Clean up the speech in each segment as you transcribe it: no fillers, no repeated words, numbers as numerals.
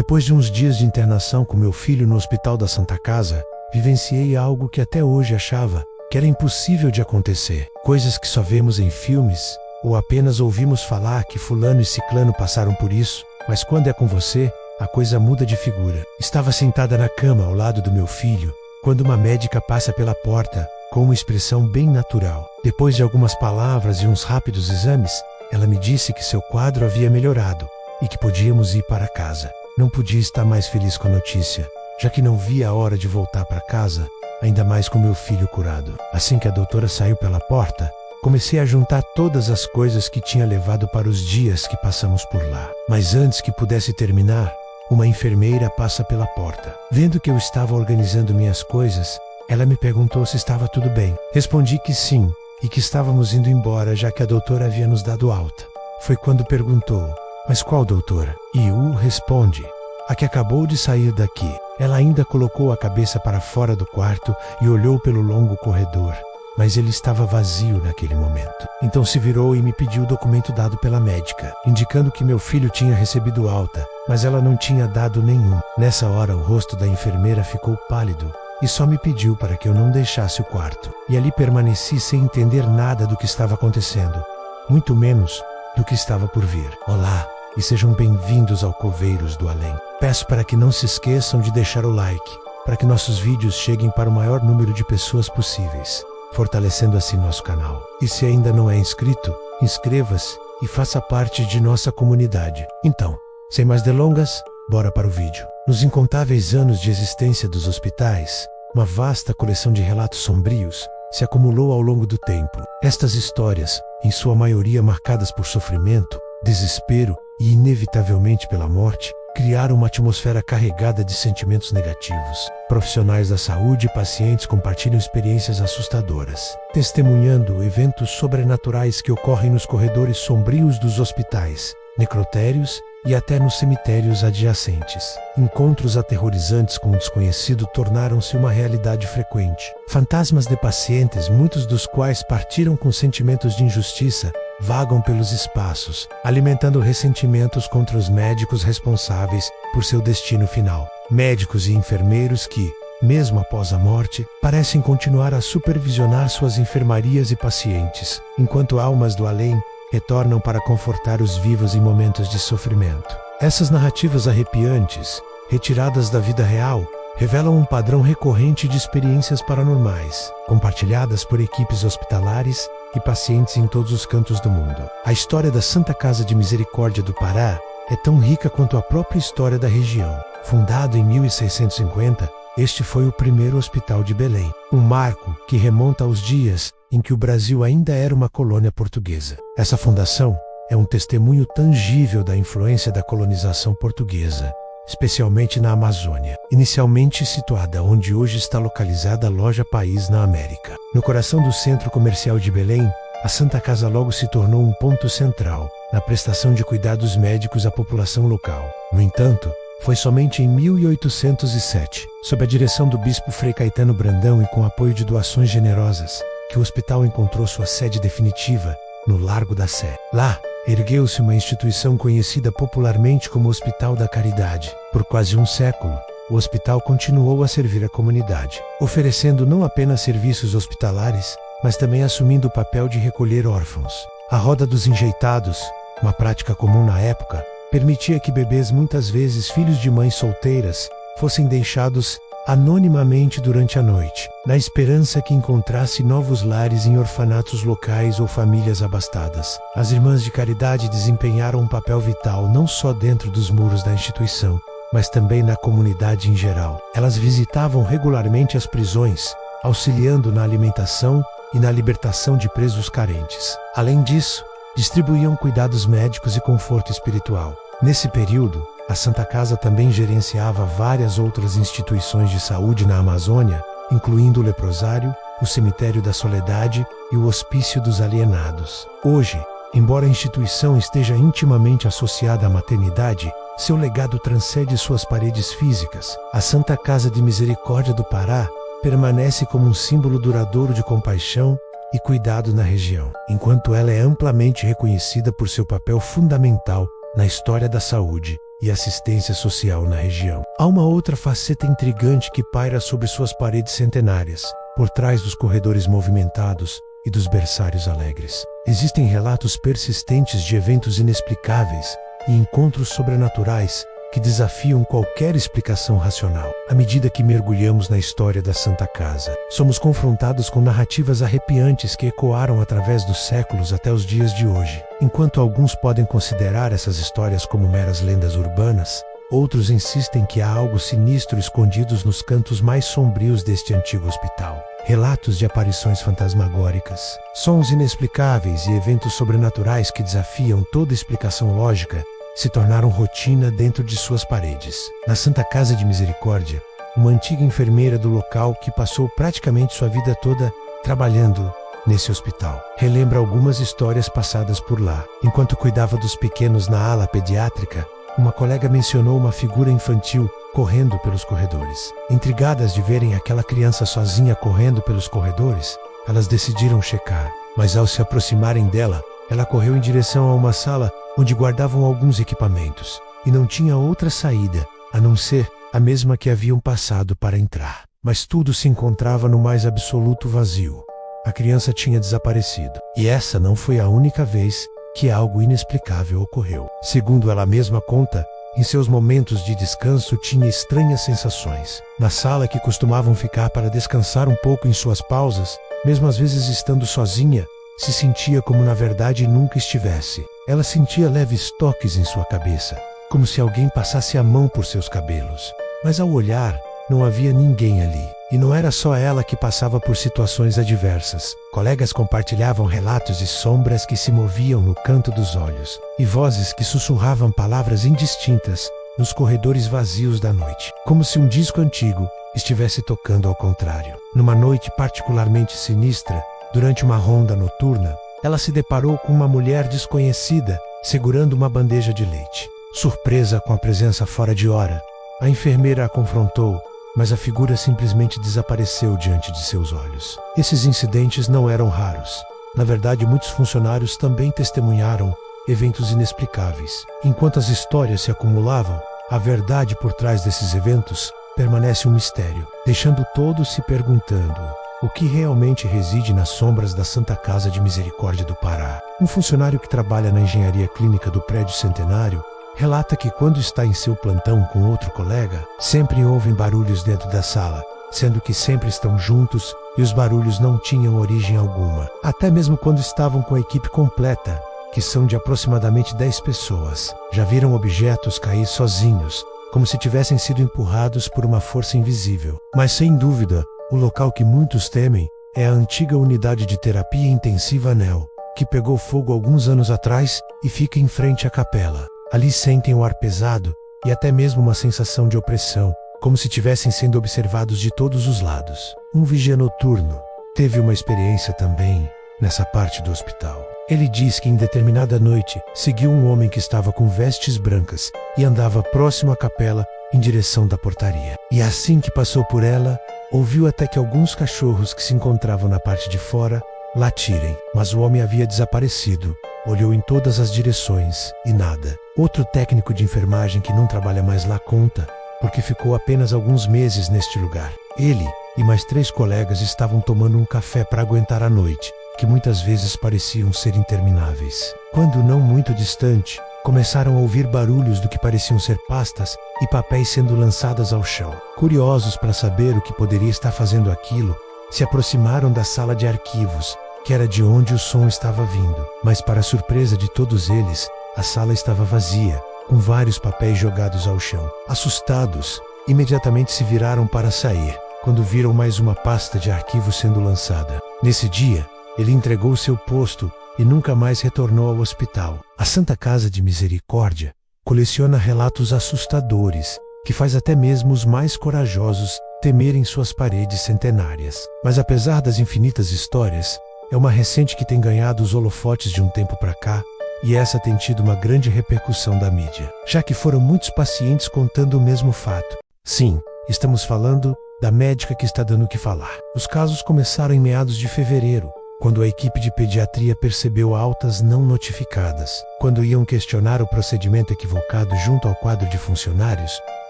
Depois de uns dias de internação com meu filho no Hospital da Santa Casa, vivenciei algo que até hoje achava que era impossível de acontecer. Coisas que só vemos em filmes, ou apenas ouvimos falar que fulano e ciclano passaram por isso, mas quando é com você, a coisa muda de figura. Estava sentada na cama ao lado do meu filho, quando uma médica passa pela porta, com uma expressão bem natural. Depois de algumas palavras e uns rápidos exames, ela me disse que seu quadro havia melhorado e que podíamos ir para casa. Não podia estar mais feliz com a notícia, já que não via a hora de voltar para casa, ainda mais com meu filho curado. Assim que a doutora saiu pela porta, comecei a juntar todas as coisas que tinha levado para os dias que passamos por lá. Mas antes que pudesse terminar, uma enfermeira passa pela porta. Vendo que eu estava organizando minhas coisas, ela me perguntou se estava tudo bem. Respondi que sim, e que estávamos indo embora já que a doutora havia nos dado alta. Foi quando perguntou: mas qual doutora? E responde: a que acabou de sair daqui. Ela ainda colocou a cabeça para fora do quarto e olhou pelo longo corredor, mas ele estava vazio naquele momento. Então se virou e me pediu o documento dado pela médica, indicando que meu filho tinha recebido alta, mas ela não tinha dado nenhum. Nessa hora o rosto da enfermeira ficou pálido e só me pediu para que eu não deixasse o quarto. E ali permaneci sem entender nada do que estava acontecendo, muito menos do que estava por vir. Olá, e sejam bem-vindos ao Coveiros do Além. Peço para que não se esqueçam de deixar o like, para que nossos vídeos cheguem para o maior número de pessoas possíveis, fortalecendo assim nosso canal. E se ainda não é inscrito, inscreva-se e faça parte de nossa comunidade. Então, sem mais delongas, bora para o vídeo. Nos incontáveis anos de existência dos hospitais, uma vasta coleção de relatos sombrios se acumulou ao longo do tempo. Estas histórias, em sua maioria marcadas por sofrimento, desespero e inevitavelmente pela morte, criaram uma atmosfera carregada de sentimentos negativos. Profissionais da saúde e pacientes compartilham experiências assustadoras, testemunhando eventos sobrenaturais que ocorrem nos corredores sombrios dos hospitais, necrotérios e até nos cemitérios adjacentes. Encontros aterrorizantes com o desconhecido tornaram-se uma realidade frequente. Fantasmas de pacientes, muitos dos quais partiram com sentimentos de injustiça, vagam pelos espaços, alimentando ressentimentos contra os médicos responsáveis por seu destino final. Médicos e enfermeiros que, mesmo após a morte, parecem continuar a supervisionar suas enfermarias e pacientes, enquanto almas do além retornam para confortar os vivos em momentos de sofrimento. Essas narrativas arrepiantes, retiradas da vida real, revelam um padrão recorrente de experiências paranormais, compartilhadas por equipes hospitalares e pacientes em todos os cantos do mundo. A história da Santa Casa de Misericórdia do Pará é tão rica quanto a própria história da região. Fundado em 1650, este foi o primeiro hospital de Belém, um marco que remonta aos dias em que o Brasil ainda era uma colônia portuguesa. Essa fundação é um testemunho tangível da influência da colonização portuguesa, especialmente na Amazônia, inicialmente situada onde hoje está localizada a Loja País na América. No coração do centro comercial de Belém, a Santa Casa logo se tornou um ponto central na prestação de cuidados médicos à população local. No entanto, foi somente em 1807, sob a direção do bispo Frei Caetano Brandão e com apoio de doações generosas, que o hospital encontrou sua sede definitiva no Largo da Sé. Lá, ergueu-se uma instituição conhecida popularmente como Hospital da Caridade. Por quase um século, o hospital continuou a servir a comunidade, oferecendo não apenas serviços hospitalares, mas também assumindo o papel de recolher órfãos. A roda dos enjeitados, uma prática comum na época, permitia que bebês, muitas vezes filhos de mães solteiras, fossem deixados anonimamente durante a noite, na esperança que encontrasse novos lares em orfanatos locais ou famílias abastadas. As Irmãs de Caridade desempenharam um papel vital não só dentro dos muros da instituição, mas também na comunidade em geral. Elas visitavam regularmente as prisões, auxiliando na alimentação e na libertação de presos carentes. Além disso, distribuíam cuidados médicos e conforto espiritual. Nesse período, a Santa Casa também gerenciava várias outras instituições de saúde na Amazônia, incluindo o leprosário, o Cemitério da Soledade e o Hospício dos Alienados. Hoje, embora a instituição esteja intimamente associada à maternidade, seu legado transcende suas paredes físicas. A Santa Casa de Misericórdia do Pará permanece como um símbolo duradouro de compaixão e cuidado na região, enquanto ela é amplamente reconhecida por seu papel fundamental na história da saúde e assistência social na região. Há uma outra faceta intrigante que paira sobre suas paredes centenárias, por trás dos corredores movimentados e dos berçários alegres. Existem relatos persistentes de eventos inexplicáveis e encontros sobrenaturais que desafiam qualquer explicação racional. À medida que mergulhamos na história da Santa Casa, somos confrontados com narrativas arrepiantes que ecoaram através dos séculos até os dias de hoje. Enquanto alguns podem considerar essas histórias como meras lendas urbanas, outros insistem que há algo sinistro escondido nos cantos mais sombrios deste antigo hospital. Relatos de aparições fantasmagóricas, sons inexplicáveis e eventos sobrenaturais que desafiam toda explicação lógica se tornaram rotina dentro de suas paredes. Na Santa Casa de Misericórdia, uma antiga enfermeira do local que passou praticamente sua vida toda trabalhando nesse hospital relembra algumas histórias passadas por lá. Enquanto cuidava dos pequenos na ala pediátrica, uma colega mencionou uma figura infantil correndo pelos corredores. Intrigadas de verem aquela criança sozinha correndo pelos corredores, elas decidiram checar, mas ao se aproximarem dela, ela correu em direção a uma sala onde guardavam alguns equipamentos, e não tinha outra saída, a não ser a mesma que haviam passado para entrar. Mas tudo se encontrava no mais absoluto vazio. A criança tinha desaparecido, e essa não foi a única vez que algo inexplicável ocorreu. Segundo ela mesma conta, em seus momentos de descanso tinha estranhas sensações. Na sala que costumavam ficar para descansar um pouco em suas pausas, mesmo às vezes estando sozinha, se sentia como na verdade nunca estivesse. Ela sentia leves toques em sua cabeça, como se alguém passasse a mão por seus cabelos. Mas ao olhar, não havia ninguém ali. E não era só ela que passava por situações adversas. Colegas compartilhavam relatos de sombras que se moviam no canto dos olhos, e vozes que sussurravam palavras indistintas nos corredores vazios da noite, como se um disco antigo estivesse tocando ao contrário. Numa noite particularmente sinistra, durante uma ronda noturna, ela se deparou com uma mulher desconhecida segurando uma bandeja de leite. Surpresa com a presença fora de hora, a enfermeira a confrontou, mas a figura simplesmente desapareceu diante de seus olhos. Esses incidentes não eram raros. Na verdade, muitos funcionários também testemunharam eventos inexplicáveis. Enquanto as histórias se acumulavam, a verdade por trás desses eventos permanece um mistério, deixando todos se perguntando: o que realmente reside nas sombras da Santa Casa de Misericórdia do Pará? Um funcionário que trabalha na engenharia clínica do prédio centenário relata que quando está em seu plantão com outro colega, sempre ouvem barulhos dentro da sala, sendo que sempre estão juntos e os barulhos não tinham origem alguma. Até mesmo quando estavam com a equipe completa, que são de aproximadamente 10 pessoas, já viram objetos cair sozinhos, como se tivessem sido empurrados por uma força invisível. Mas sem dúvida, o local que muitos temem é a antiga unidade de terapia intensiva ANEL, que pegou fogo alguns anos atrás e fica em frente à capela. Ali sentem o ar pesado e até mesmo uma sensação de opressão, como se estivessem sendo observados de todos os lados. Um vigia noturno teve uma experiência também nessa parte do hospital. Ele diz que em determinada noite seguiu um homem que estava com vestes brancas e andava próximo à capela em direção da portaria. E assim que passou por ela, ouviu até que alguns cachorros que se encontravam na parte de fora latirem, mas o homem havia desaparecido. Olhou em todas as direções e nada. Outro técnico de enfermagem que não trabalha mais lá conta, porque ficou apenas alguns meses neste lugar. Ele e mais 3 colegas estavam tomando um café para aguentar a noite, que muitas vezes pareciam ser intermináveis. Quando não muito distante, começaram a ouvir barulhos do que pareciam ser pastas e papéis sendo lançadas ao chão. Curiosos para saber o que poderia estar fazendo aquilo, se aproximaram da sala de arquivos, que era de onde o som estava vindo. Mas para surpresa de todos eles, a sala estava vazia, com vários papéis jogados ao chão. Assustados, imediatamente se viraram para sair, quando viram mais uma pasta de arquivo sendo lançada. Nesse dia, ele entregou seu posto e nunca mais retornou ao hospital. A Santa Casa de Misericórdia coleciona relatos assustadores, que faz até mesmo os mais corajosos temerem suas paredes centenárias. Mas apesar das infinitas histórias, é uma recente que tem ganhado os holofotes de um tempo para cá, e essa tem tido uma grande repercussão da mídia, já que foram muitos pacientes contando o mesmo fato. Sim, estamos falando da médica que está dando o que falar. Os casos começaram em meados de fevereiro, quando a equipe de pediatria percebeu altas não notificadas. Quando iam questionar o procedimento equivocado junto ao quadro de funcionários,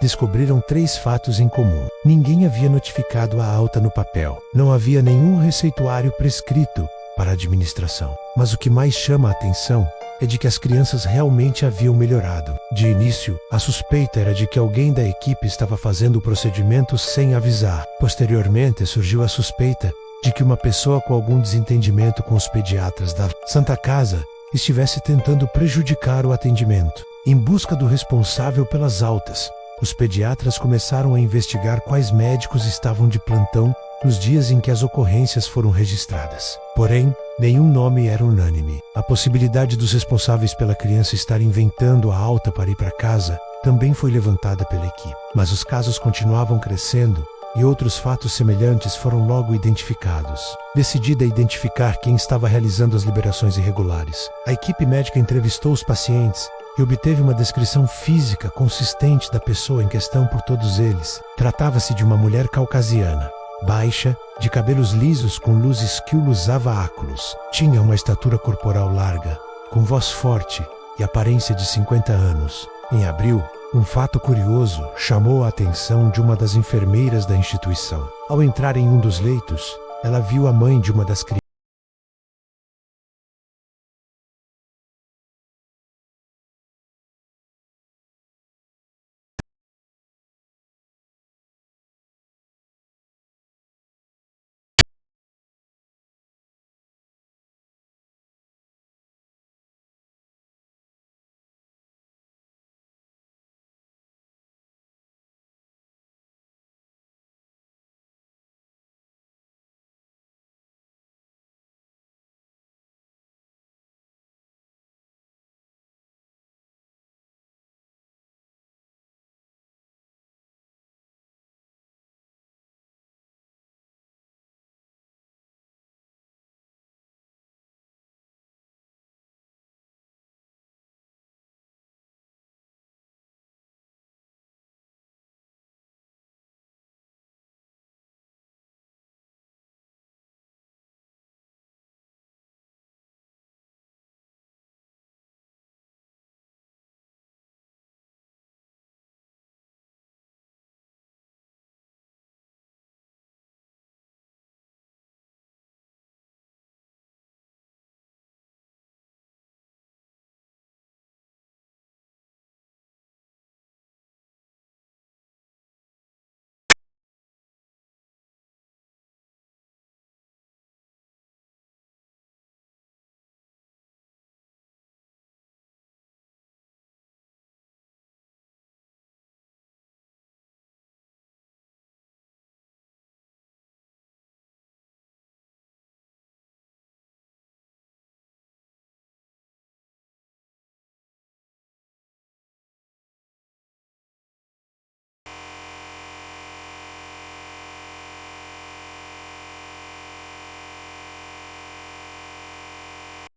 descobriram 3 fatos em comum. Ninguém havia notificado a alta no papel. Não havia nenhum receituário prescrito para a administração. Mas o que mais chama a atenção é de que as crianças realmente haviam melhorado. De início, a suspeita era de que alguém da equipe estava fazendo o procedimento sem avisar. Posteriormente, surgiu a suspeita de que uma pessoa com algum desentendimento com os pediatras da Santa Casa estivesse tentando prejudicar o atendimento. Em busca do responsável pelas altas, os pediatras começaram a investigar quais médicos estavam de plantão nos dias em que as ocorrências foram registradas. Porém, nenhum nome era unânime. A possibilidade dos responsáveis pela criança estar inventando a alta para ir para casa também foi levantada pela equipe. Mas os casos continuavam crescendo e outros fatos semelhantes foram logo identificados. Decidida a identificar quem estava realizando as liberações irregulares, a equipe médica entrevistou os pacientes e obteve uma descrição física consistente da pessoa em questão por todos eles. Tratava-se de uma mulher caucasiana, baixa, de cabelos lisos com luzes que usava óculos. Tinha uma estatura corporal larga, com voz forte e aparência de 50 anos. Em abril, um fato curioso chamou a atenção de uma das enfermeiras da instituição. Ao entrar em um dos leitos, ela viu a mãe de uma das crianças